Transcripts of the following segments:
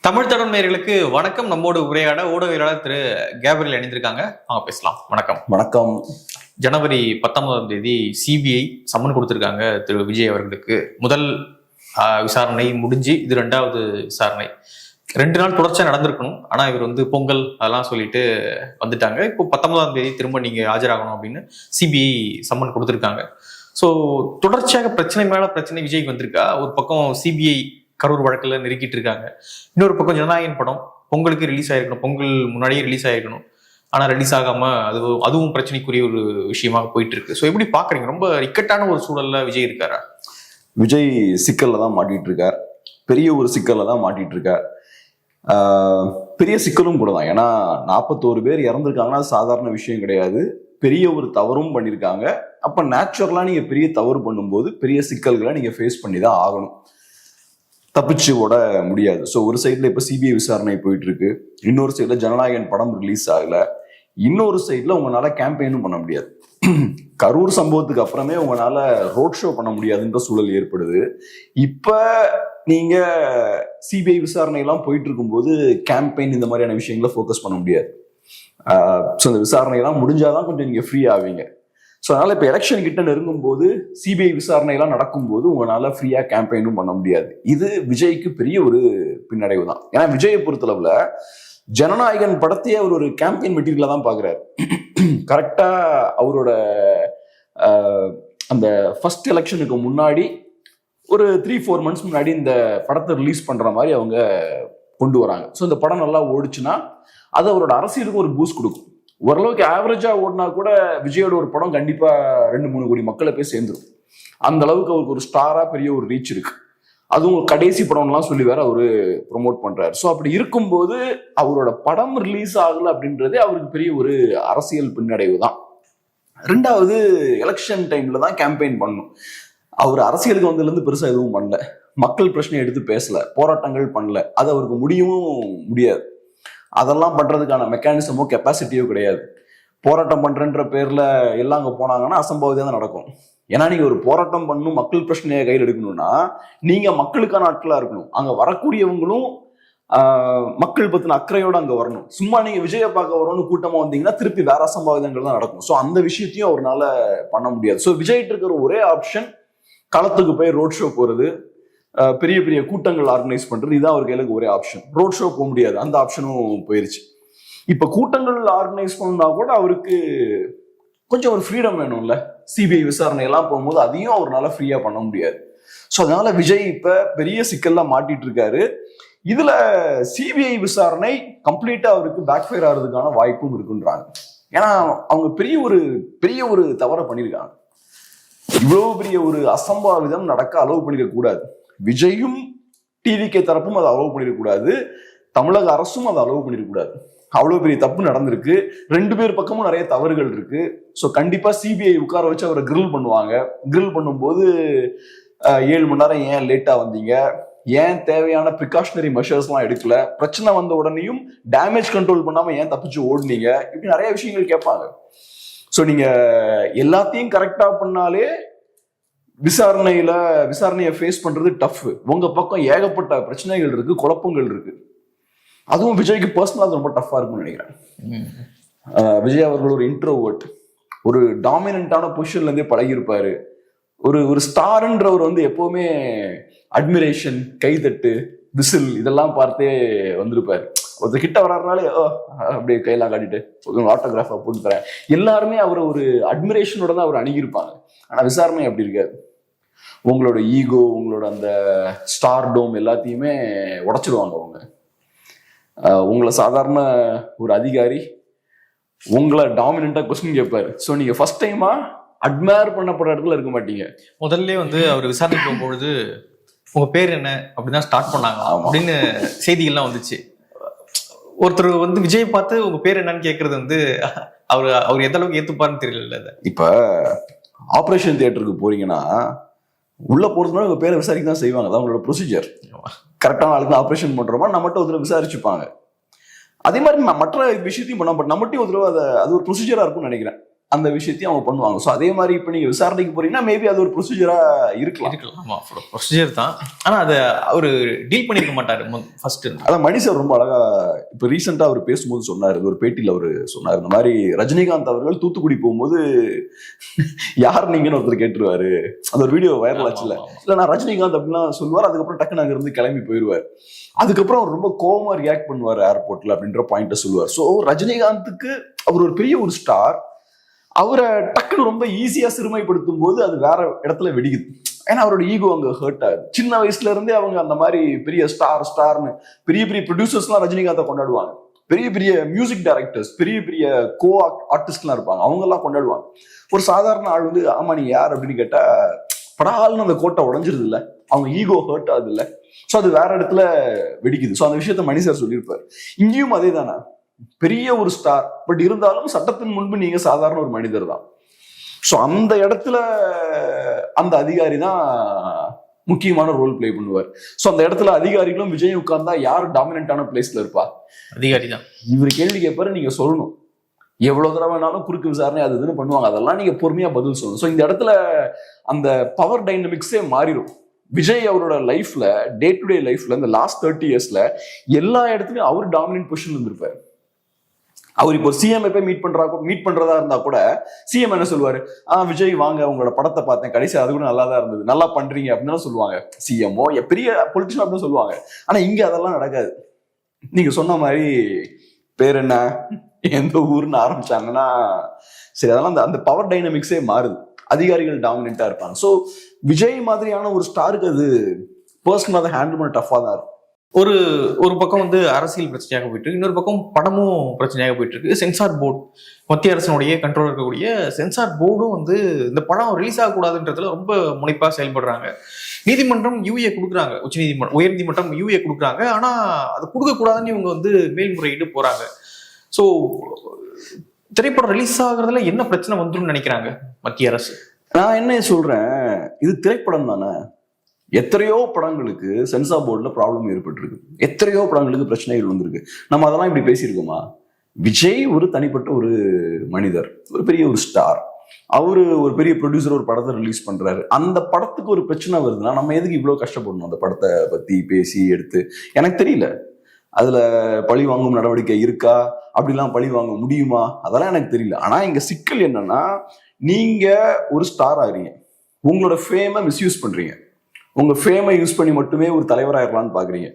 தமிழ் தொடர் நேயர்களுக்கு வணக்கம். நம்மோடு உரையாட ஊடகவியலாளர் திரு கேப்ரியல் இணைந்திருக்காங்க. அவங்க பேசலாம். வணக்கம். வணக்கம். ஜனவரி 19ஆம் தேதி சிபிஐ சம்மன் கொடுத்திருக்காங்க திரு விஜய் அவர்களுக்கு. முதல் விசாரணை முடிஞ்சு இது 2வது விசாரணை. 2 நாள் தொடர்ச்சியா நடந்திருக்கணும். ஆனா இவர் பொங்கல் அதெல்லாம் சொல்லிட்டு வந்துட்டாங்க. இப்போ 19ஆம் தேதி திரும்ப நீங்க ஆஜராகணும் அப்படின்னு சிபிஐ சம்மன் கொடுத்திருக்காங்க. ஸோ தொடர்ச்சியாக பிரச்சனை மேல பிரச்சனை விஜய்க்கு வந்திருக்கா. ஒரு பக்கம் சிபிஐ கரூர் வழக்கில் நெருக்கிட்டு இருக்காங்க. இன்னொரு பக்கம் ஜனநாயகன் படம் பொங்கலுக்கு ரிலீஸ் ஆயிருக்கணும், பொங்கல் முன்னாடியே ரிலீஸ் ஆயிருக்கணும், ஆனா ரிலீஸ் ஆகாம அதுவும் பிரச்சனைக்குரிய ஒரு விஷயமாக போயிட்டு இருக்கு. ஸோ எப்படி பாக்குறீங்க? ரொம்ப இக்கட்டான ஒரு சூழல்ல விஜய் இருக்காரா? விஜய் சிக்கல்ல தான் மாட்டிட்டு இருக்கார். பெரிய ஒரு சிக்கல்ல தான் மாட்டிட்டு இருக்கார். பெரிய சிக்கலும் கூட தான். ஏன்னா 41 பேர் இறந்துருக்காங்கன்னா அது சாதாரண விஷயம் கிடையாது. பெரிய ஒரு தவறும் பண்ணியிருக்காங்க. அப்ப நேச்சுரலா நீங்க பெரிய தவறு பண்ணும்போது பெரிய சிக்கல்களை நீங்க ஃபேஸ் பண்ணி தான் ஆகணும். தப்பிச்சு ஓட முடியாது. ஸோ ஒரு சைட்ல இப்ப சிபிஐ விசாரணை போயிட்டு இருக்கு, இன்னொரு சைட்ல ஜனநாயகன் படம் ரிலீஸ் ஆகல, இன்னொரு சைட்ல உங்களால கேம்பெயினும் பண்ண முடியாது. கரூர் சம்பவத்துக்கு அப்புறமே உங்களால ரோட் ஷோ பண்ண முடியாதுன்ற சூழல் ஏற்படுது. இப்ப நீங்க சிபிஐ விசாரணை எல்லாம் போயிட்டு இருக்கும்போது கேம்பெயின் இந்த மாதிரியான விஷயங்களை ஃபோக்கஸ் பண்ண முடியாது. ஸோ இந்த விசாரணை எல்லாம் முடிஞ்சாதான் கொஞ்சம் நீங்க ஃப்ரீ ஆவீங்க. ஸோ அதனால இப்போ எலெக்ஷன் கிட்ட நெருங்கும் போது சிபிஐ விசாரணை எல்லாம் நடக்கும்போது உங்களால ஃப்ரீயா கேம்பெயினும் பண்ண முடியாது. இது விஜய்க்கு பெரிய ஒரு பின்னடைவு தான். ஏன்னா விஜயை பொறுத்தளவுல ஜனநாயகன் படத்தையே அவர் ஒரு கேம்பெயின் மெட்டீரியலா தான் பாக்குறாரு. கரெக்டா அவரோட அந்த ஃபர்ஸ்ட் எலெக்ஷனுக்கு முன்னாடி ஒரு 3-4 மந்த்ஸ் முன்னாடி இந்த படத்தை ரிலீஸ் பண்ற மாதிரி அவங்க கொண்டு வராங்க. ஸோ இந்த படம் நல்லா ஓடிச்சுன்னா அது அவரோட அரசியலுக்கு ஒரு பூஸ்ட் கொடுக்கும். ஓரளவுக்கு ஆவரேஜா ஓடினா கூட விஜயோட ஒரு படம் கண்டிப்பா 2-3 கோடி மக்களை போய் சேர்ந்துடும். அந்த அளவுக்கு அவருக்கு ஒரு ஸ்டாரா பெரிய ஒரு ரீச் இருக்கு. அதுவும் கடைசி படம்லாம் சொல்லி வேற அவரு ப்ரொமோட் பண்றாரு. ஸோ அப்படி இருக்கும்போது அவரோட படம் ரிலீஸ் ஆகல அப்படின்றதே அவருக்கு பெரிய ஒரு அரசியல் பின்னடைவு தான். 2வது எலெக்ஷன் டைம்ல தான் கேம்பெயின் பண்ணணும். அவர் அரசியலுக்கு வந்ததுல இருந்து பெருசா எதுவும் பண்ணல, மக்கள் பிரச்சனையை எடுத்து பேசல, போராட்டங்கள் பண்ணல. அது அவருக்கு முடியாது. அதெல்லாம் பண்றதுக்கான மெக்கானிசமோ கெப்பாசிட்டியோ கிடையாது. போராட்டம் பண்றன்ற பேர்ல எல்லாம் அங்க போனாங்கன்னா அசம்பாவிதம் தான் நடக்கும். ஏன்னா நீங்க ஒரு போராட்டம் பண்ணணும், மக்கள் பிரச்சனையை கையில் எடுக்கணும்னா நீங்க மக்களுக்கான ஆட்களா இருக்கணும். அங்க வரக்கூடியவங்களும் மக்கள் பத்தின அக்கறையோட அங்க வரணும். சும்மா நீங்க விஜய பார்க்க வரணும்னு கூட்டமா வந்தீங்கன்னா திருப்பி வேற அசம்பாவிதங்கள் தான் நடக்கும். ஸோ அந்த விஷயத்தையும் அவரால் பண்ண முடியாது. ஸோ விஜய்கிட்ட இருக்கிற ஒரே ஆப்ஷன் களத்துக்கு போய் ரோட் ஷோ போறது, பெரிய பெரிய கூட்டங்கள் ஆர்கனைஸ் பண்றது. இதுதான் அவர் கையில ஒரே ஆப்ஷன். ரோட் ஷோ போக முடியாது, அந்த ஆப்ஷனும் போயிருச்சு. இப்ப கூட்டங்கள் ஆர்கனைஸ் பண்ணா கூட அவருக்கு கொஞ்சம் ஒரு ஃப்ரீடம் வேணும்ல. சிபிஐ விசாரணை எல்லாம் போகும்போது அதையும் அவரால் ஃப்ரீயா பண்ண முடியாது. ஸோ அதனால விஜய் இப்ப பெரிய சிக்கல்லாம் மாட்டிட்டு இருக்காரு. இதுல சிபிஐ விசாரணை கம்ப்ளீட்டா அவருக்கு பேக்ஃபயர் ஆகிறதுக்கான வாய்ப்பும் இருக்குன்றாங்க. ஏன்னா அவங்க பெரிய ஒரு தவறை பண்ணியிருக்காங்க. இவ்வளவு பெரிய ஒரு அசம்பாவிதம் நடக்க அலோவ் பண்ணிக்க கூடாது. விஜயும் டிவிகே தரப்பும் அதை அலோவ் பண்ணிடக்கூடாது, தமிழக அரசும் அதை அலோவ் பண்ணிடக்கூடாது. அவ்வளவு பெரிய தப்பு நடந்திருக்கு. 2 பேர் பக்கமும் நிறைய தவறுகள் இருக்கு. ஸோ கண்டிப்பா சிபிஐ உட்கார வச்சு அவரை கிரில் பண்ணுவாங்க. கிரில் பண்ணும்போது 7 மணி நேரம் ஏன் லேட்டா வந்தீங்க, ஏன் தேவையான ப்ரிகாஷனரி மெஷர்ஸ் எல்லாம் எடுக்கல, பிரச்சனை வந்த உடனேயும் டேமேஜ் கண்ட்ரோல் பண்ணாம ஏன் தப்பிச்சு ஓடுனீங்க, இப்படி நிறைய விஷயங்கள் கேட்பாங்க. ஸோ நீங்க எல்லாத்தையும் கரெக்டா பண்ணாலே விசாரணையை ஃபேஸ் பண்றது டஃப். உங்க பக்கம் ஏகப்பட்ட பிரச்சனைகள் இருக்கு, குழப்பங்கள் இருக்கு. அதுவும் விஜய்க்கு பர்சனலா ரொம்ப டஃபா இருக்கும்னு நினைக்கிறேன். விஜய் அவர்கள் ஒரு இன்ட்ரோவர்ட், ஒரு டாமினன்டான பொசிஷன்ல இருந்தே பழகி இருப்பாரு. ஒரு ஸ்டார்ன்றவர் எப்பவுமே அட்மிரேஷன், கைதட்டு, விசில் இதெல்லாம் பார்த்தே வந்திருப்பாரு. ஒருத்தர் கிட்ட வர்றதுனாலே அப்படியே கையெல்லாம் காட்டிட்டு ஆட்டோகிராஃபா போட்டு தரேன். எல்லாருமே அவர் ஒரு அட்மிரேஷனோட தான் அவர் அணுகியிருப்பாங்க. ஆனா விசாரணை அப்படி இருக்காது. உங்களோட ஈகோ, உங்களோட அந்த ஸ்டார் டோம் எல்லாத்தையுமே உடைச்சிடுவாங்க. உங்களை சாதாரண ஒரு அதிகாரி உங்களை டாமினண்டா கொஸ்டின் கேட்பாரு. ஸோ நீங்க ஃபர்ஸ்ட் டைமா அட்மயர் பண்ணப்படுற இடத்துல இருக்க மாட்டீங்க. முதல்ல அவர் விசாரணை போகும்பொழுது உங்க பேர் என்ன அப்படிதான் ஸ்டார்ட் பண்ணாங்க அப்படின்னு செய்திகள்லாம் வந்துச்சு. ஒருத்தர் விஜய் பார்த்து உங்க பேர் என்னன்னு கேட்கறது அவர் எந்த அளவுக்கு ஏத்துப்பாருன்னு தெரியல. இப்ப ஆபரேஷன் தியேட்டருக்கு போறீங்கன்னா உள்ள போறதுனால உங்க பேரை விசாரிக்க தான் செய்வாங்க. அதான் அவங்களோட ப்ரொசீஜர். கரெக்டான ஆளுக்கு ஆபரேஷன் பண்றோமா நம்மகிட்ட ஒருத்தர் விசாரிச்சுப்பாங்க. அதே மாதிரி மற்ற விஷயத்தையும் பண்ண, பட் நம்மகிட்டையும் ஒரு அது ஒரு ப்ரொசீஜரா இருக்கும்னு நினைக்கிறேன். அந்த விஷயத்தையும் அவங்க பண்ணுவாங்க. ஸோ அதே மாதிரி இப்போ நீங்க விசாரணைக்கு போறீங்கன்னா மேபி அது ஒரு ப்ரொசீஜரா இருக்கலாம். ஆமா, ப்ரொசீஜர் தான். ஆனா அதை அவரு டீல் பண்ணிருக்க மாட்டாரு ஃபர்ஸ்ட். அதான் மணி சார் ரொம்ப அழகா இப்போ ரீசெண்டா அவர் பேசும்போது சொன்னாரு, ஒரு பேட்டியில் அவர் சொன்னார், இந்த மாதிரி ரஜினிகாந்த் அவர்கள் தூத்துக்குடி போகும்போது யார் நீங்கன்னு ஒருத்தர் கேட்டுருவாரு. அந்த ஒரு வீடியோ வைரல் ஆச்சுல, இல்ல நான் ரஜினிகாந்த் அப்படிலாம் சொல்லுவார். அதுக்கப்புறம் டக்குன்னு அங்க இருந்து கிளம்பி போயிடுவார். அதுக்கப்புறம் அவர் ரொம்ப கோவமா ரியாக்ட் பண்ணுவார் ஏர்போர்ட்ல அப்படின்ற பாயிண்ட சொல்லுவார். ஸோ ரஜினிகாந்துக்கு அவர் ஒரு பெரிய ஒரு ஸ்டார், அவரை டக்குன்னு ரொம்ப ஈஸியா சிறுமைப்படுத்தும் போது அது வேற இடத்துல வெடிக்குது. ஏன்னா அவரோட ஈகோ அங்க ஹர்ட் ஆகுது. சின்ன வயசுல இருந்தே அவங்க அந்த மாதிரி பெரிய ஸ்டார்னு பெரிய பெரிய ப்ரொடியூசர்ஸ்லாம் ரஜினிகாந்தை கொண்டாடுவாங்க. பெரிய பெரிய மியூசிக் டைரக்டர்ஸ், பெரிய பெரிய கோ ஆர்டிஸ்ட்லாம் இருப்பாங்க, அவங்க எல்லாம் கொண்டாடுவாங்க. ஒரு சாதாரண ஆள் வந்து ஆமா நீ யார் அப்படின்னு கேட்டா படால்னு அந்த கோட்டை உடஞ்சிருது இல்ல, அவங்க ஈகோ ஹர்ட் ஆகுது இல்ல. ஸோ அது வேற இடத்துல வெடிக்குது. ஸோ அந்த விஷயத்த மணி சார் சொல்லியிருப்பாரு. இங்கேயும் அதே தானே, பெரிய ஒரு ஸ்டார், பட் இருந்தாலும் சட்டத்தின் முன்பு நீங்க சாதாரண ஒரு மனிதர் தான். ஸோ அந்த இடத்துல அந்த அதிகாரி தான் முக்கியமான ரோல் பிளே பண்ணுவார். ஸோ அந்த இடத்துல அதிகாரிகளும் விஜய் உட்கார்ந்தா யார் டாமினன்டான பிளேஸ்ல இருப்பா? அதிகாரி தான். இவர் கேள்வி கேட்பாரு, நீங்க சொல்லணும். எவ்வளவு தடவை வேணாலும் குறுக்கு விசாரணை அது இதுன்னு பண்ணுவாங்க, அதெல்லாம் நீங்க பொறுமையா பதில் சொல்லணும். ஸோ இந்த இடத்துல அந்த பவர் டைனமிக்ஸே மாறிடும். விஜய் அவரோட லைஃப்ல, டே டு டே லைஃப்ல, இந்த லாஸ்ட் 30 இயர்ஸ்ல எல்லா இடத்துலயும் அவர் டாமினன்ட் பொசிஷன் இருந்திருப்பாரு. அவர் இப்போ சிஎம் போய் மீட் பண்றதா இருந்தா கூட சிஎம் என்ன சொல்லுவாரு, விஜய் வாங்க உங்களோட படத்தை பார்த்தேன் கடைசி, அது கூட நல்லா தான் இருந்தது, நல்லா பண்றீங்க அப்படின்னு சொல்லுவாங்க. சிஎம்ஓ பெரிய பொலிட்டிஷியன் அப்படின்னு சொல்லுவாங்க. ஆனா இங்க அதெல்லாம் நடக்காது. நீங்க சொன்ன மாதிரி பேர் என்ன, எந்த ஊர்னு ஆரம்பிச்சாங்கன்னா சரி, அதெல்லாம் அந்த பவர் டைனமிக்ஸே மாறுது. அதிகாரிகள் டாமினண்டா இருப்பாங்க. ஸோ விஜய் மாதிரியான ஒரு ஸ்டாருக்கு அது பர்சனலா அதை ஹேண்டில் பண்ண டஃபா தான் இருக்கும். ஒரு பக்கம் வந்து அரசியல் பிரச்சனையாக போயிட்டு இருக்கு, இன்னொரு பக்கம் படமும் பிரச்சனையாக போயிட்டு இருக்கு. சென்சார் போர்டு, மத்திய அரசினுடைய கண்ட்ரோல் இருக்கக்கூடிய சென்சார் போர்டும் வந்து இந்த படம் ரிலீஸ் ஆகக்கூடாதுன்றதுல ரொம்ப முனைப்பா செயல்படுறாங்க. நீதிமன்றம் யூஏ கொடுக்குறாங்க, உயர்நீதிமன்றம் யூஏ கொடுக்குறாங்க. ஆனா அது கொடுக்க கூடாதுன்னு இவங்க வந்து மேல்முறையீடு போறாங்க. ஸோ திரைப்படம் ரிலீஸ் ஆகுறதுல என்ன பிரச்சனை வந்துடும் நினைக்கிறாங்க மத்திய அரசு? நான் என்ன சொல்றேன், இது திரைப்படம் தானே. எத்தனையோ படங்களுக்கு சென்சார் போர்டுல ப்ராப்ளம் ஏற்பட்டிருக்கு, எத்தனையோ படங்களுக்கு பிரச்சனைகள் வந்திருக்கு. நம்ம அதெல்லாம் இப்படி பேசியிருக்கோமா? விஜய் ஒரு தனிப்பட்ட ஒரு மனிதர், ஒரு பெரிய ஒரு ஸ்டார், அவரு ஒரு பெரிய ப்ரொடியூசர் ஒரு படத்தை ரிலீஸ் பண்றாரு. அந்த படத்துக்கு ஒரு பிரச்சனை வருதுன்னா நம்ம எதுக்கு இவ்வளவு கஷ்டப்படணும்? அந்த படத்தை பத்தி பேசி எடுத்து, எனக்கு தெரியல அதுல பழி வாங்கும் நடவடிக்கை இருக்கா, அப்படிலாம் பழி வாங்க முடியுமா, அதெல்லாம் எனக்கு தெரியல. ஆனா இங்க சிக்கல் என்னன்னா, நீங்க ஒரு ஸ்டார் ஆகிறீங்க, உங்களோட ஃபேமை மிஸ்யூஸ் பண்றீங்க, உங்க ஃபேமை யூஸ் பண்ணி மட்டுமே ஒரு தலைவராயிரலாம்னு பாக்குறீங்க,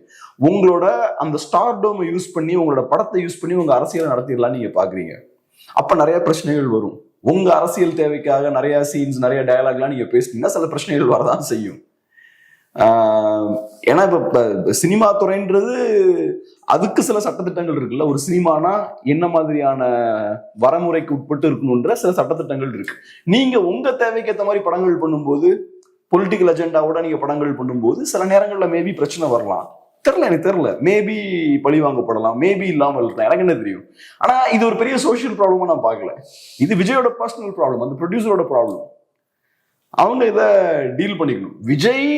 உங்களோட அந்த ஸ்டார் டோமை யூஸ் பண்ணி, உங்களோட படத்தை யூஸ் பண்ணி உங்க அரசியலை நடத்திடலாம் நீங்க பாக்குறீங்க. அப்ப நிறைய பிரச்சனைகள் வரும். உங்க அரசியல் தேவைக்காக நிறைய சீன்ஸ், நிறைய டயலாக்லாம் நீங்க பேசுனீங்கன்னா சில பிரச்சனைகள் வரதான் செய்யும். ஏன்னா இப்ப சினிமா துறைன்றது அதுக்கு சில சட்டத்திட்டங்கள் இருக்குல்ல. ஒரு சினிமானா என்ன மாதிரியான வரமுறைக்கு உட்பட்டு இருக்கணும்ன்ற சில சட்டத்திட்டங்கள் இருக்கு. நீங்க உங்க தேவைக்கு ஏற்ற மாதிரி படங்கள் பண்ணும்போது, பொலிட்டிக்கல் அஜெண்டாவோட நீங்க படங்கள் பண்ணும்போது சில நேரங்கள்ல மேபி பிரச்சனை வரலாம். எனக்கு தெரியல, மேபி பழி வாங்கப்படலாம், மேபி இல்லாமல் இருக்கலாம், எனக்கு என்ன தெரியும். ஆனா இது ஒரு பெரிய சோசியல் ப்ராப்ளமா நான் பார்க்கல. இது விஜயோட பர்சனல் ப்ராப்ளம், அந்த ப்ரொடியூசரோட ப்ராப்ளம். அவங்க இதை டீல் பண்ணிக்கணும். விஜய்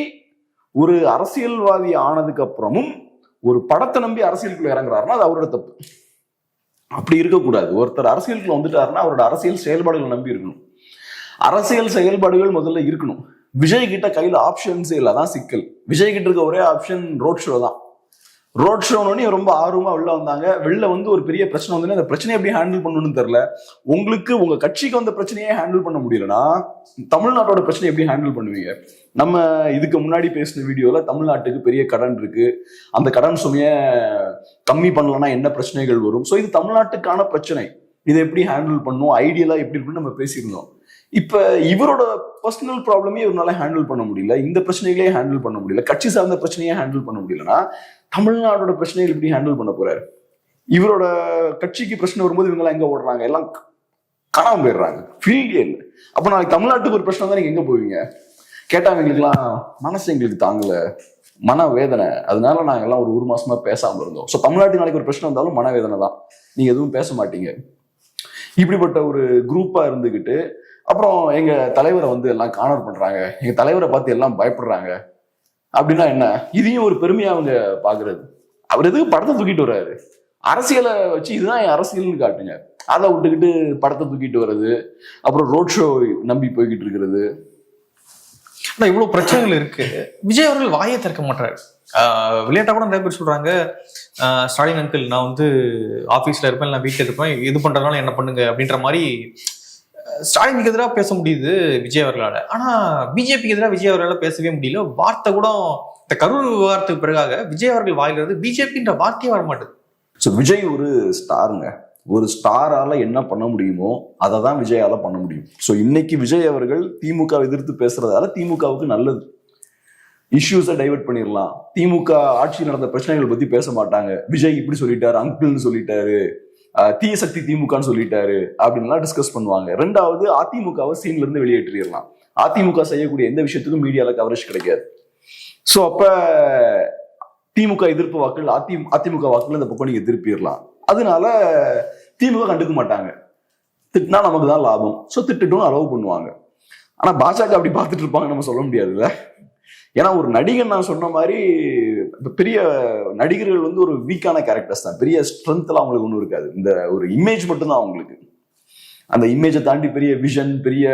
ஒரு அரசியல்வாதி ஆனதுக்கு அப்புறமும் ஒரு படத்தை நம்பி அரசியலுக்குள்ள இறங்குறாருன்னா அது அவரோட தப்பு. அப்படி இருக்கக்கூடாது. ஒருத்தர் அரசியலுக்குள்ள வந்துட்டாருன்னா அவரோட அரசியல் செயல்பாடுகளை நம்பி இருக்கணும். அரசியல் செயல்பாடுகள் முதல்ல இருக்கணும். விஜய் கிட்ட கையில ஆப்ஷன்ஸே இல்லை, அதான் சிக்கல். விஜய் கிட்ட இருக்க ஒரே ஆப்ஷன் ரோட் ஷோ தான். ரோட் ஷோன்னு ரொம்ப ஆர்வமா வெளில வந்தாங்க. வெளில வந்து ஒரு பெரிய பிரச்சனை வந்து அந்த பிரச்சனையை எப்படி ஹேண்டில் பண்ணணும்னு தெரியல. உங்களுக்கு உங்க கட்சிக்கு வந்த பிரச்சனையே ஹேண்டில் பண்ண முடியலன்னா தமிழ்நாட்டோட பிரச்சனை எப்படி ஹேண்டில் பண்ணுவீங்க? நம்ம இதுக்கு முன்னாடி பேசின வீடியோல தமிழ்நாட்டுக்கு பெரிய கடன் இருக்கு, அந்த கடன் சுமைய கம்மி பண்ணலன்னா என்ன பிரச்சனைகள் வரும். ஸோ இது தமிழ்நாட்டுக்கான பிரச்சனை, இதை எப்படி ஹேண்டில் பண்ணும், ஐடியலா எப்படி இருக்குன்னு நம்ம பேசியிருந்தோம். இப்ப இவரோட பர்சனல் ப்ராப்ளமே இவரால ஹேண்டில் பண்ண முடியல, இந்த பிரச்சனைகளே ஹேண்டில் பண்ண முடியல, கட்சி சார்ந்த பிரச்சனையே ஹேண்டில் பண்ண முடியலன்னா தமிழ்நாடோட பிரச்சனைகள் எப்படி ஹேண்டில் பண்ண போறாரு? இவரோட கட்சிக்கு பிரச்சனை வரும்போது இவங்க எங்க ஓடுறாங்க, எல்லாம் காணாம போயிடுறாங்க, ஃபீல்டே இல்லை. அப்ப நாளைக்கு தமிழ்நாட்டுக்கு ஒரு பிரச்சனை தான் நீங்க எங்க போவீங்க? கேட்டா எங்களுக்குலாம் மனசு எங்களுக்கு தாங்கல, மன வேதனை, அதனால நாங்க எல்லாம் ஒரு மாசமா பேசாம இருந்தோம். ஸோ தமிழ்நாட்டுக்கு நாளைக்கு ஒரு பிரச்சனை வந்தாலும் மனவேதனை தான், நீங்க எதுவும் பேச மாட்டீங்க. இப்படிப்பட்ட ஒரு குரூப்பா இருந்துகிட்டு அப்புறம் எங்க தலைவரை வந்து எல்லாம் கார்னர் பண்றாங்க, எங்க தலைவரை பார்த்து எல்லாம் பயப்படுறாங்க அப்படின்னா என்ன? இதையும் ஒரு பெருமையா அவங்க பாக்குறது. அவர் எதுக்கு படத்தை தூக்கிட்டு வர்றாரு? அரசியலை வச்சு இதுதான் என் அரசியல்னு காட்டுங்க. அதை விட்டுக்கிட்டு படத்தை தூக்கிட்டு வர்றது, அப்புறம் ரோட் ஷோ நம்பி போய்கிட்டு இருக்கிறது. ஆனா இவ்வளவு பிரச்சனைகள் இருக்கு, விஜய் அவர்கள் வாயை திறக்க மாட்டாரு. விளையாட்டா கூட நிறைய பேர் சொல்றாங்க, ஸ்டாலின் அங்கிள் நான் வந்து ஆபீஸ்ல இருப்பேன், நான் வீட்டுல இருப்பேன், இது பண்றதுனால என்ன பண்ணுங்க அப்படின்ற மாதிரி ஸ்டாலினுக்கு எதிராக பேச முடியுது விஜய் அவர்களால. ஆனா பிஜேபிக்கு எதிராக விஜய் அவர்களால பேசவே முடியல. வார்த்தை கூட இந்த கரூர் விவகாரத்துக்கு பிறகாக விஜய் அவர்கள் வாயிலிருந்து பிஜேபின்ற வார்த்தையே வர மாட்டேது. ஸோ விஜய் ஒரு ஸ்டாருங்க. ஒரு ஸ்டாரால என்ன பண்ண முடியுமோ அதை தான் விஜயால பண்ண முடியும். ஸோ இன்னைக்கு விஜய் அவர்கள் திமுக எதிர்த்து பேசுறதால திமுகவுக்கு நல்லது. இஷ்யூஸை டைவர்ட் பண்ணிடலாம். திமுக ஆட்சியில் நடந்த பிரச்சனைகள் பத்தி பேச மாட்டாங்க. விஜய் இப்படி சொல்லிட்டாரு, அங்கிள்னு சொல்லிட்டாரு, தீய சக்தி திமுகன்னு சொல்லிட்டாரு அப்படின்லாம் டிஸ்கஸ் பண்ணுவாங்க. ரெண்டாவது, அதிமுகவை சீன்ல இருந்து வெளியேற்றிடலாம். அதிமுக செய்யக்கூடிய எந்த விஷயத்துக்கும் மீடியால கவரேஜ் கிடைக்காது. ஸோ அப்ப திமுக எதிர்ப்பு வாக்குகள் அதிமுக வாக்குகள் இந்த பக்கம் நீங்க திருப்பிடலாம். அதனால திமுக கண்டுக்க மாட்டாங்க. திட்டினா நமக்கு தான் லாபம். ஸோ திட்டுட்டும் அலோவ் பண்ணுவாங்க. ஆனா பாஜக அப்படி பார்த்துட்டு இருப்பாங்க நம்ம சொல்ல முடியாதுல்ல. ஏன்னா ஒரு நடிகன் நான் சொன்ன மாதிரி பெரிய நடிகர்கள் வந்து ஒரு வீக்கான கேரக்டர்ஸ் தான். பெரிய ஸ்ட்ரென்த் எல்லாம் அவங்களுக்கு ஒன்றும் இருக்காது. இந்த ஒரு இமேஜ் மட்டும்தான் அவங்களுக்கு. அந்த இமேஜை தாண்டி பெரிய விஷன், பெரிய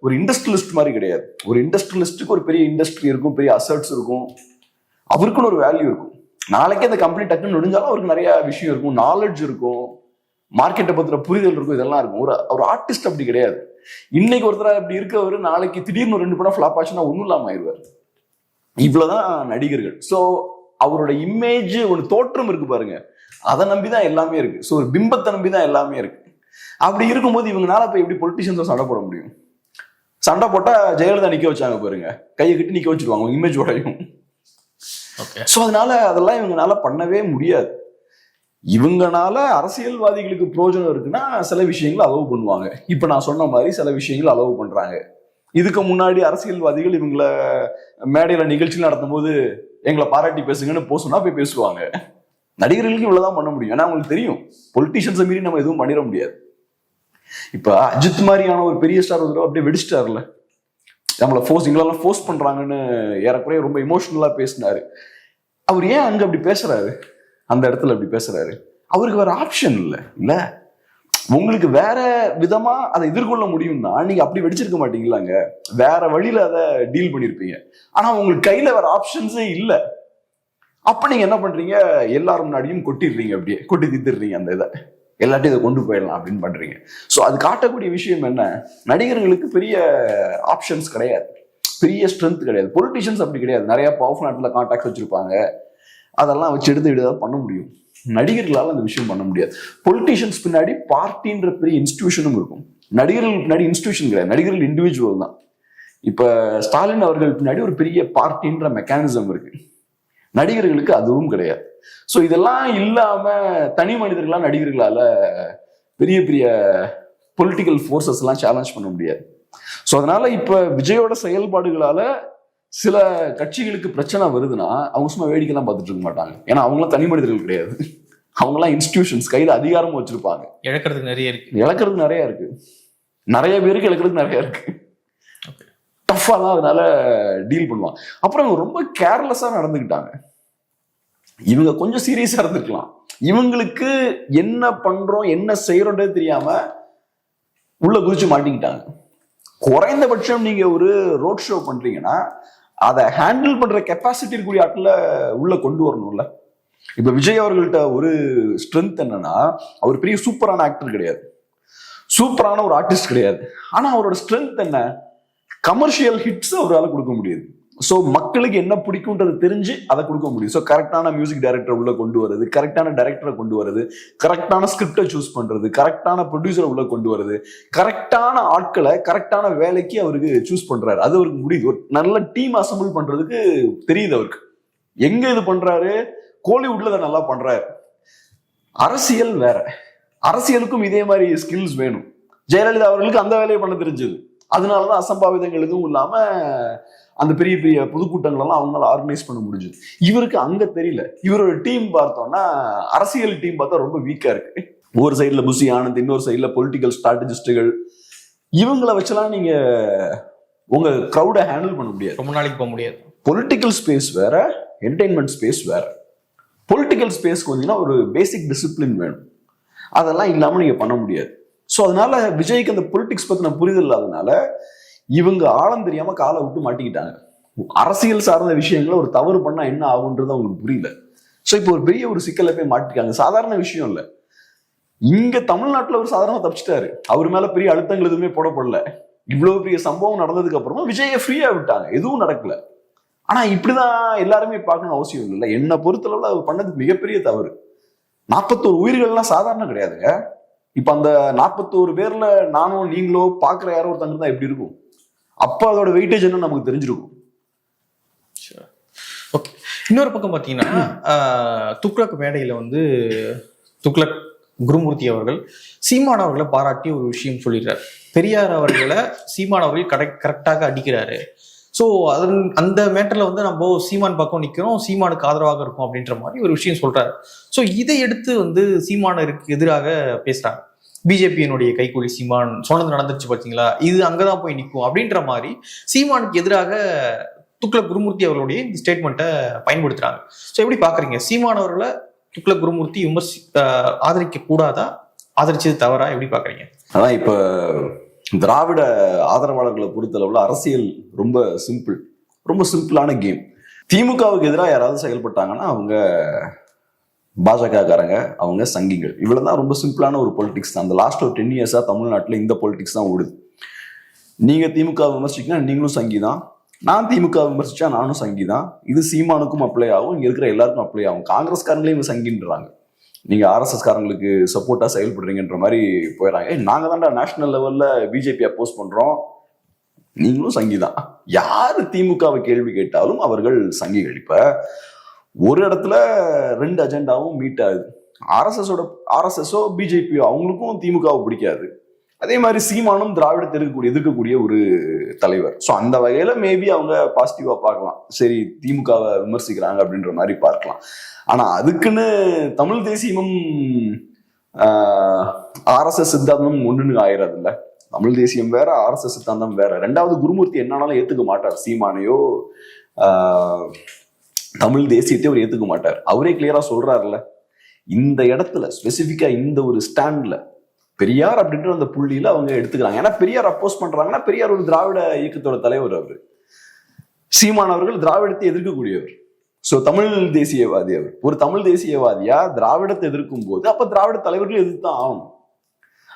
ஒரு இண்டஸ்ட்ரியலிஸ்ட் மாதிரி கிடையாது. ஒரு இண்டஸ்ட்ரியலிஸ்டுக்கு ஒரு பெரிய இண்டஸ்ட்ரி இருக்கும், பெரிய அசட்ஸ் இருக்கும், அவருக்குன்னு ஒரு வேல்யூ இருக்கும். நாளைக்கே அந்த கம்பெனி டக்குன்னு நுழைஞ்சாலும் அவருக்கு நிறைய விஷயம் இருக்கும், நாலேஜ் இருக்கும், மார்க்கெட்டை பத்தின புரிதல் இருக்கும், இதெல்லாம் இருக்கும். ஒரு ஆர்டிஸ்ட் அப்படி கிடையாது. இன்னைக்கு ஒருத்தர் அப்படி இருக்கவர் நாளைக்கு திடீர்னு 2 படம் ஃபிளாப் ஆச்சுன்னா ஒன்றும் இல்லாம ஆயிடுவார். இவ்வளவுதான் நடிகர்கள். ஸோ அவரோட இமேஜ் ஒரு தோற்றம் இருக்கு பாருங்க, அதை நம்பிதான் எல்லாமே இருக்கு. ஸோ ஒரு பிம்பத்தை நம்பிதான் எல்லாமே இருக்கு. அப்படி இருக்கும்போது இவங்களால போய் எப்படி பொலிட்டிஷியன்ஸை சண்டை போட முடியும்? சண்டை போட்டா ஜெயலலிதா நிக்க வச்சாங்க பாருங்க, கையை கட்டி நிக்க வச்சிருவாங்க, இமேஜ் உடையும். ஸோ அதனால அதெல்லாம் இவங்களால பண்ணவே முடியாது. இவங்கனால அரசியல்வாதிகளுக்கு பிரயோஜனம் இருக்குன்னா சில விஷயங்கள் அலோவ் பண்ணுவாங்க. இப்ப நான் சொன்ன மாதிரி சில விஷயங்கள் அலோவ் பண்றாங்க. இதுக்கு முன்னாடி அரசியல்வாதிகள் இவங்களை மேடையில நிகழ்ச்சிகள் நடத்தும் போது எங்களை பாராட்டி பேசுங்கன்னு போசுனா போய் பேசுவாங்க. நடிகர்களுக்கு இவ்வளவுதான் பண்ண முடியும். ஏன்னா அவங்களுக்கு தெரியும் பொலிட்டீஷியன்ஸை மீறி நம்ம எதுவும் பண்ணிட முடியாது. இப்ப அஜித் மாதிரியான ஒரு பெரிய ஸ்டார் ஒரு அப்படியே வெடிச்சிட்டாருல, நம்மளை எங்களெல்லாம் ஃபோர்ஸ் பண்றாங்கன்னு ஏறக்குறைய ரொம்ப இமோஷனலா பேசினாரு. அவர் ஏன் அங்க அப்படி பேசுறாரு, அந்த இடத்துல அப்படி பேசுறாரு? அவருக்கு வேற ஆப்ஷன் இல்ல. உங்களுக்கு வேற விதமா அதை எதிர்கொள்ள முடியும்னா நீங்க அப்படி வெடிச்சிருக்க மாட்டீங்களாங்க, வேற வழியில அதை டீல் பண்ணிருப்பீங்க. ஆனா உங்களுக்கு கையில வேற ஆப்ஷன்ஸே இல்ல. அப்ப நீங்க என்ன பண்றீங்க, எல்லாரும் முன்னாடியும் கொட்டிடுறீங்க, அப்படியே கொட்டி தித்துடுறீங்க. அந்த இதை எல்லாத்தையும் இதை கொண்டு போயிடலாம் அப்படின்னு பண்றீங்க. ஸோ அது காட்டக்கூடிய விஷயம் என்ன, நடிகர்களுக்கு பெரிய ஆப்ஷன்ஸ் கிடையாது, பெரிய ஸ்ட்ரென்த் கிடையாது. பொலிட்டிஷியன்ஸ் அப்படி கிடையாது. நிறைய பவர்ஃபுல் நாட்டில் கான்டாக்ட் வச்சிருப்பாங்க, அதெல்லாம் வச்சு எடுத்து ஏதாவது பண்ண முடியும். நடிகர்களால் அந்த விஷயம் பண்ண முடியாது. பொலிட்டிஷியன்ஸ் பின்னாடி பார்ட்டின்ற பெரிய இன்ஸ்டிடியூஷனும் இருக்கும். நடிகர்கள் பின்னாடி இன்ஸ்டிடியூஷன் கிடையாது, நடிகர்கள் இண்டிவிஜுவல் தான். இப்ப ஸ்டாலின் அவர்கள் பின்னாடி ஒரு பெரிய பார்ட்டின்ற மெக்கானிசம் இருக்கு. நடிகர்களுக்கு அதுவும் கிடையாது. ஸோ இதெல்லாம் இல்லாம தனி மனிதர்களா நடிகர்களால பெரிய பெரிய பொலிட்டிக்கல் ஃபோர்ஸஸ் எல்லாம் சேலஞ்ச் பண்ண முடியாது. ஸோ அதனால இப்ப விஜயோட செயல்பாடுகளால சில கட்சிகளுக்கு பிரச்சனை வருதுன்னா அவங்க சும்மா வேடிக்கைலாம் பார்த்துட்டு இருக்க மாட்டாங்க. ஏன்னா அவங்களாம் தனி மனிதர்கள் கிடையாது, அவங்களாம் இன்ஸ்டிடியூஷன்ஸ், கையில அதிகாரமும் வச்சிருப்பாங்க. இழக்கிறதுக்கு நிறைய இருக்கு, நிறைய பேருக்கு இழக்கிறதுக்கு நிறைய இருக்கு. டஃபா தான் அதனால டீல் பண்ணுவாங்க. அப்புறம் இவங்க ரொம்ப கேர்லெஸ்ஸா நடந்துக்கிட்டாங்க. இவங்க கொஞ்சம் சீரியஸா இருந்திருக்கலாம். இவங்களுக்கு என்ன பண்றோம் என்ன செய்யறோன்றே தெரியாம உள்ள குதிச்சு மாட்டிக்கிட்டாங்க. குறைந்தபட்சம் நீங்க ஒரு ரோட் ஷோ பண்றீங்கன்னா அதை ஹேண்டில் பண்ற கெப்பாசிட்டி இருக்கக்கூடிய ஆட்கள உள்ள கொண்டு வரணும்ல. இப்ப விஜய் அவர்கள்ட்ட ஒரு ஸ்ட்ரென்த் என்னன்னா, அவர் பெரிய சூப்பரான ஆக்டர் கிடையாது, சூப்பரான ஒரு ஆர்டிஸ்ட் கிடையாது. ஆனா அவரோட ஸ்ட்ரென்த் என்ன, கமர்ஷியல் ஹிட்ஸ் அவரால் கொடுக்க முடியுது. ஸோ மக்களுக்கு என்ன பிடிக்கும்ன்றது தெரிஞ்சு அதை கொடுக்க முடியும். ஸோ கரெக்டான மியூசிக் டைரக்டர் உள்ள கொண்டு வருது, கரெக்டான டைரக்டரை கொண்டு வருது, கரெக்டான ஸ்கிரிப்டை சூஸ் பண்றது, கரெக்டான ப்ரொடியூசரை உள்ள கொண்டு வருது, கரெக்டான ஆட்களை கரெக்டான வேலைக்கு அவருக்கு சூஸ் பண்றாரு. அது அவருக்கு முடியுது. ஒரு நல்ல டீம் அசம்பிள் பண்றதுக்கு தெரியுது அவருக்கு. எங்க இது பண்றாரு, கோலிவுட்ல அதை நல்லா பண்றாரு. அரசியல் வேற, அரசியலுக்கும் இதே மாதிரி ஸ்கில்ஸ் வேணும். ஜெயலலிதா அவர்களுக்கு அந்த வேலையை பண்ண தெரிஞ்சது. அதனாலதான் அசம்பாவிதங்கள் எதுவும் இல்லாம அந்த பெரிய பெரிய பொதுக்கூட்டங்கள் எல்லாம் அவங்களால ஆர்கனைஸ் பண்ண முடிஞ்சது. இவருக்கு அங்க தெரியல. இவரோட டீம் பார்த்தோம்னா அரசியல் டீம் பார்த்தா ரொம்ப வீக்கா இருக்கு. ஒரு சைட்ல புசி ஆனந்த், இன்னொரு சைட்ல பொலிட்டிக்கல் ஸ்ட்ராட்டஜிஸ்டுகள். இவங்களை வச்செல்லாம் நீங்க உங்க கிரௌட ஹேண்டில் பண்ண முடியாது, ரொம்ப நாளைக்கு போக முடியாது. பொலிட்டிக்கல் ஸ்பேஸ் வேற, என்டர்டைன்மெண்ட் ஸ்பேஸ் வேற. பொலிட்டிக்கல் ஸ்பேஸ்க்கு வந்தீங்கன்னா ஒரு பேசிக் டிசிப்ளின் வேணும். அதெல்லாம் இல்லாம நீங்க பண்ண முடியாது. ஸோ அதனால விஜய்க்கு அந்த பொலிட்டிக்ஸ் பத்தின புரிதல் இல்லாதனால இவங்க ஆழம் தெரியாம காலை விட்டு மாட்டிக்கிட்டாங்க. அரசியல் சார்ந்த விஷயங்களை ஒரு தவறு பண்ணா என்ன ஆகுன்றது அவங்களுக்கு புரியல. ஸோ இப்போ ஒரு பெரிய ஒரு சிக்கலை போய் மாட்டிருக்காங்க. சாதாரண விஷயம் இல்லை. இங்க தமிழ்நாட்டுல ஒரு சாதாரணமா தப்பிச்சிட்டாரு. அவர் மேல பெரிய அழுத்தங்கள் எதுவுமே போடப்படல. இவ்வளவு பெரிய சம்பவம் நடந்ததுக்கு அப்புறமா விஜயை ஃப்ரீயா விட்டாங்க, எதுவும் நடக்கல. ஆனா இப்படிதான் எல்லாருமே பார்க்கணும் அவசியம் இல்லை. என்னை பொறுத்தளவுல அவர் பண்ணது மிகப்பெரிய தவறு. 41 உயிர்கள்லாம் சாதாரண கிடையாதுங்க. இப்ப அந்த 41 பேர்ல நானும் நீங்களோ பாக்குற யாரோ ஒருத்தங்க தான் எப்படி இருக்கும், அப்ப அதோட வெயிட்டேஜ் என்ன நமக்கு தெரிஞ்சிருக்கும். ஓகே. இன்னொரு பக்கம் பார்த்தீங்கன்னா துக்ளக் மேடையில வந்து துக்ளக் குருமூர்த்தி அவர்கள் சீமான் அவர்களை பாராட்டி ஒரு விஷயம் சொல்லிடுறாரு. பெரியார் அவர்களை சீமான் அவர்கள் கரெக்டாக அடிக்கிறாரு. ஸோ அந்த மேட்டர்ல வந்து நம்ம சீமான் பக்கம் நிற்கிறோம், சீமானுக்கு ஆதரவாக இருக்கும் அப்படின்ற மாதிரி ஒரு விஷயம் சொல்றாரு. ஸோ இதை எடுத்து வந்து சீமானருக்கு எதிராக பேசுறாங்க. பிஜேபியினுடைய கைக்கூலி சீமான் சொன்னது நடந்துச்சு பார்த்தீங்களா, இது அங்கதான் போய் நிற்கும் அப்படின்ற மாதிரி சீமானுக்கு எதிராக துக்ளக் குருமூர்த்தி அவர்களுடைய இந்த ஸ்டேட்மெண்ட்டை பயன்படுத்துறாங்க. ஸோ எப்படி பாக்குறீங்க, சீமான் அவர்களை துக்ளக் குருமூர்த்தி ஆதரிக்க கூடாதா, ஆதரிச்சது தவறா, எப்படி பாக்குறீங்க? அதான் இப்ப திராவிட ஆதரவாளர்களை பொறுத்தளவுல அரசியல் ரொம்ப சிம்பிளான கேம். திமுகவுக்கு எதிராக யாராவது செயல்பட்டாங்கன்னா அவங்க பாஜக காரங்க, அவங்க சங்கிகள். இவ்வளவுதான் ரொம்ப சிம்பிளான ஒரு பொலிட்டிக்ஸ் தான். அந்த லாஸ்ட் ஒரு 10 இயர்ஸா தமிழ்நாட்டில் இந்த பொலிட்டிக்ஸ் தான் ஓடுது. நீங்க திமுக விமர்சிச்சீங்கன்னா நீங்களும் சங்கி தான், நான் திமுக விமர்சிச்சா நானும் சங்கி தான். இது சீமானுக்கும் அப்ளை ஆகும், இங்க இருக்கிற எல்லாருக்கும் அப்ளை ஆகும். காங்கிரஸ்காரங்களே இவங்க சங்கின்றாங்க, நீங்க ஆர்எஸ்எஸ் காரங்களுக்கு சப்போர்ட்டா செயல்படுறீங்கன்ற மாதிரி போயிடறாங்க. நாங்க தான்டா நேஷனல் லெவல்ல பிஜேபி அப்போஸ் பண்றோம், நீங்களும் சங்கிதான். யாரு திமுகவை கேள்வி கேட்டாலும் அவர்கள் சங்கிகள். இப்ப ஒரு இடத்துல 2 அஜெண்டாவும் மீட் ஆகுது. ஆர்எஸ்எஸோ பிஜேபியோ அவங்களுக்கும் திமுகவை பிடிக்காது. அதே மாதிரி சீமானும் திராவிடத்தை எதிர்க்கக்கூடிய ஒரு தலைவர். ஸோ அந்த வகையில மேபி அவங்க பாசிட்டிவா பார்க்கலாம், சரி திமுகவை விமர்சிக்கிறாங்க அப்படின்ற மாதிரி பார்க்கலாம். ஆனா அதுக்குன்னு தமிழ் தேசியமும் ஆர்எஸ்எஸ் சித்தாந்தமும் ஒண்ணுன்னு ஆயிராது இல்ல. தமிழ் தேசியம் வேற, ஆர்எஸ்எஸ் சித்தாந்தம் வேற. 2வது குருமூர்த்தி என்னாலும் ஏத்துக்க மாட்டார், சீமானையோ தமிழ் தேசியத்தையும் அவர் ஏத்துக்க மாட்டார். அவரே கிளியரா சொல்றாருல்ல, இந்த இடத்துல ஸ்பெசிபிக்கா இந்த ஒரு ஸ்டாண்ட்ல பெரியார் அப்படின்ற அந்த புள்ளியில அவங்க எடுத்துக்கிறாங்க. ஏன்னா பெரியார் அப்போஸ் பண்றாங்கன்னா பெரியார் ஒரு திராவிட இயக்கத்தோட தலைவர். அவரு சீமான் அவர்கள் திராவிடத்தை எதிர்க்கக்கூடியவர். சோ தமிழ் தேசியவாதி. அவர் ஒரு தமிழ் தேசியவாதியா திராவிடத்தை எதிர்க்கும் போது அப்ப திராவிட தலைவர்கள் எதிர்த்தான் ஆகணும்.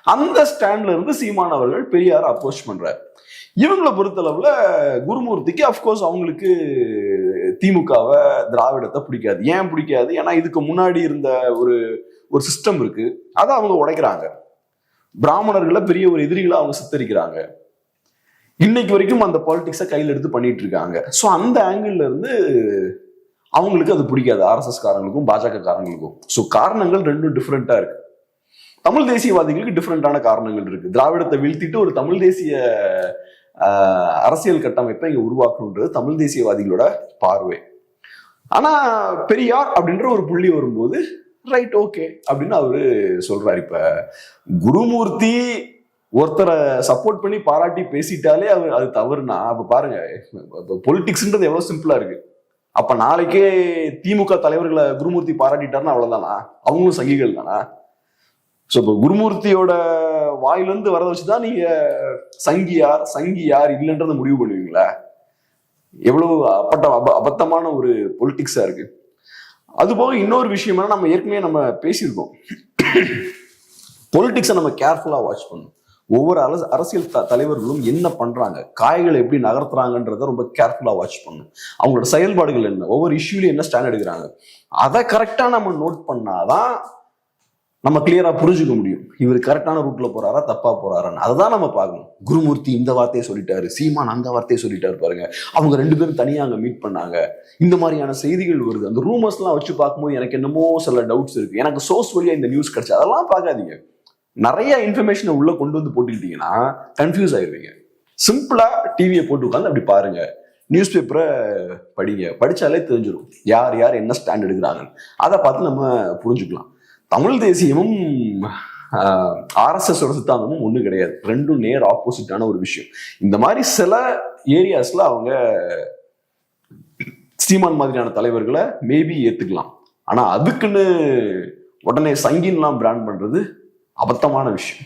அந்த ஸ்டாண்ட்ல இருந்து சீமான் அவர்கள் பெரியார் அப்போஸ் பண்றாரு. இவங்களை பொறுத்தளவுல குருமூர்த்திக்கு அப்கோர்ஸ் அவங்களுக்கு திமுகவை திராவிடத்தை பிடிக்காது. ஏன் பிடிக்காது? ஏன்னா இதுக்கு முன்னாடி இருந்த ஒரு சிஸ்டம் இருக்கு, அதை அவங்க உடைக்கிறாங்க. பிராமணர்களை பெரிய ஒரு எதிரிகளை அவங்க சித்தரிக்கிறாங்க. இன்னைக்கு வரைக்கும் அந்த பாலிடிக்ஸை கையில் எடுத்து பண்ணிட்டு இருக்காங்க. ஸோ அந்த ஆங்கிள் இருந்து அவங்களுக்கு அது பிடிக்காது, ஆர்எஸ்எஸ் காரங்களுக்கும் பாஜக காரங்களுக்கும். ஸோ காரணங்கள் ரெண்டும் டிஃப்ரெண்டா இருக்கு. தமிழ் தேசியவாதிகளுக்கு டிஃப்ரெண்டான காரணங்கள் இருக்கு. திராவிடத்தை வீழ்த்திட்டு ஒரு தமிழ் தேசிய அரசியல் கட்டமைப்பை இங்க உருவாக்கணுன்றது தமிழ் தேசியவாதிகளோட பார்வை. ஆனா பெரியார் அப்படின்ற ஒரு புள்ளி வரும்போது ரைட், ஓகே அப்படின்னு அவரு சொல்றாரு. இப்ப குருமூர்த்தி ஒருத்தரை சப்போர்ட் பண்ணி பாராட்டி பேசிட்டாலே அது தவறுனா அப்ப பாருங்க, பொலிட்டிக்ஸ்ன்றது எவ்வளவு சிம்பிளா இருக்கு. அப்ப நாளைக்கே திமுக தலைவர்களை குருமூர்த்தி பாராட்டிட்டாருன்னா அவ்வளவுதானா? அவங்களும் சங்கிகள் தானா? ஸோ இப்போ குருமூர்த்தியோட வாயிலிருந்து வரதை வச்சுதான் நீங்க சங்கி யார் இல்லைன்றதை முடிவு பண்ணுவீங்களா? எவ்வளவு அபத்தமான ஒரு பொலிட்டிக்ஸா இருக்கு. அது போக இன்னொரு விஷயம், நம்ம ஏற்கனவே நம்ம பேசியிருக்கோம், பொலிட்டிக்ஸை நம்ம கேர்ஃபுல்லா வாட்ச் பண்ணணும். ஒவ்வொரு அரசியல் தலைவர்களும் என்ன பண்றாங்க, காய்களை எப்படி நகர்த்துறாங்கன்றத ரொம்ப கேர்ஃபுல்லா வாட்ச் பண்ணணும். அவங்களோட செயல்பாடுகள் என்ன, ஒவ்வொரு இஷ்யூலையும் என்ன ஸ்டாண்ட் எடுக்கிறாங்க, அதை கரெக்டா நம்ம நோட் பண்ணாதான் நம்ம கிளியரா புரிஞ்சுக்க முடியும். இவர் கரெக்டான ரூட்ல போறாரா தப்பா போறாரான்னு அதுதான் நம்ம பார்க்கணும். குருமூர்த்தி இந்த வார்த்தையை சொல்லிட்டாரு, சீமான் அந்த வார்த்தையை சொல்லிட்டாரு, பாருங்க அவங்க 2 பேரும் தனியா அங்க மீட் பண்ணாங்க, இந்த மாதிரியான செய்திகள் வருது. அந்த ரூமர்ஸ் எல்லாம் வச்சு பார்க்கும்போது எனக்கு என்னமோ சில டவுட்ஸ் இருக்கு, எனக்கு சோர்ஸ் வழியா இந்த நியூஸ் கிடைச்சு, அதெல்லாம் பார்க்காதீங்க. நிறைய இன்ஃபர்மேஷனை உள்ள கொண்டு வந்து போட்டுக்கிட்டீங்கன்னா கன்ஃபியூஸ் ஆயிடுவீங்க. சிம்பிளா டிவியை போட்டு உட்காந்து அப்படி பாருங்க, நியூஸ் பேப்பரை படிங்க, படிச்சாலே தெரிஞ்சிடும் யார் யார் என்ன ஸ்டாண்ட் எடுக்கிறாங்கன்னு. அதை பார்த்து நம்ம புரிஞ்சுக்கலாம். தமிழ் தேசியமும் ஆர்எஸ்எஸ் சித்தாந்தமும் ஒண்ணு கிடையாது, ரெண்டும் நேர் ஆப்போசிட்டான ஒரு விஷயம். இந்த மாதிரி சில ஏரியாஸ்ல அவங்க சீமான் மாதிரியான தலைவர்களை மேபி ஏத்துக்கலாம். ஆனா அதுக்குன்னு உடனே சங்கின்லாம் பிராண்ட் பண்றது அபத்தமான விஷயம்.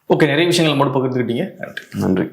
ஓகே, நிறைய விஷயங்கள் மட்டும் பகிர்ந்துக்கிட்டீங்க. நன்றி. நன்றி.